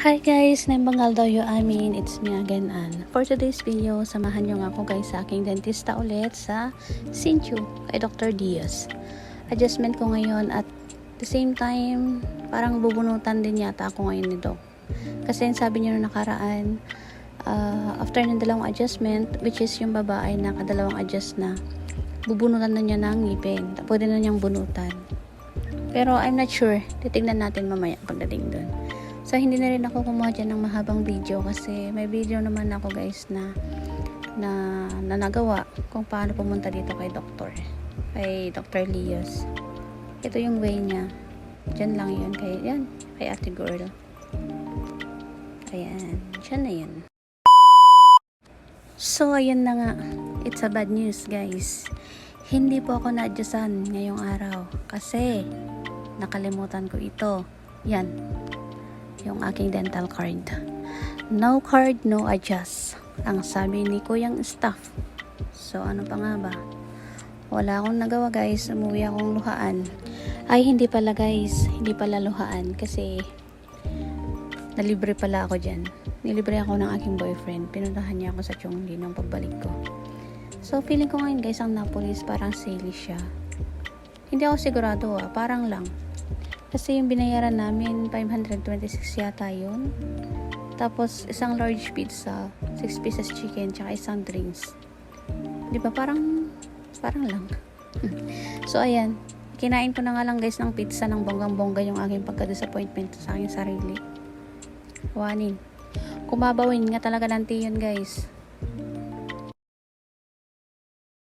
Hi guys, Nembanggal daw yo amin. It's me again, Ann. For today's video, samahan nyo nga ako guys sa aking dentista ulit sa Sinchu kay Dr. Diaz. Adjustment ko ngayon at the same time, parang bubunutan din yata ako ngayon ni Doc. Kasi sabi niyo na nakaraan, after ng dalawang adjustment, which is yung babae na kadalawang adjust na, bubunutan na niya ng ngipin. Pwede na niyang bunutan. Pero I'm not sure. Titignan natin mamaya pagdating dun. So, hindi na rin ako kumuha dyan ng mahabang video kasi may video naman ako guys na nagawa kung paano pumunta dito kay Dr. Leos. Ito yung way niya. Dyan lang yun. Kay ate girl. Ayan. Dyan na yun. So, ayan na nga. It's a bad news guys. Hindi po ako na-adjustan ngayong araw kasi nakalimutan ko ito. Yan. Yung aking dental card. No card, no adjust. Ang sabi ni kuyang staff. So, ano pa nga ba? Wala akong nagawa guys. Umuwi akong luhaan. Ay, hindi pala guys. Hindi pala luhaan. Kasi, nalibre pala ako dyan. Nilibre ako ng aking boyfriend. Pinuntahan niya ako sa Chongli nung pagbalik ko. So, feeling ko ngayon guys, ang Napolis parang sale siya. Hindi ako sigurado parang lang. Kasi yung binayaran namin, 526 yata yun. Tapos, isang large pizza, 6 pieces chicken, tsaka isang drinks. Di ba? Parang lang. So, ayan. Kinain ko na nga lang guys ng pizza ng bonggang-bongga yung aking pagka-disappointment sa aking sarili. Wanin. Kumabawin nga talaga ng tiyon guys.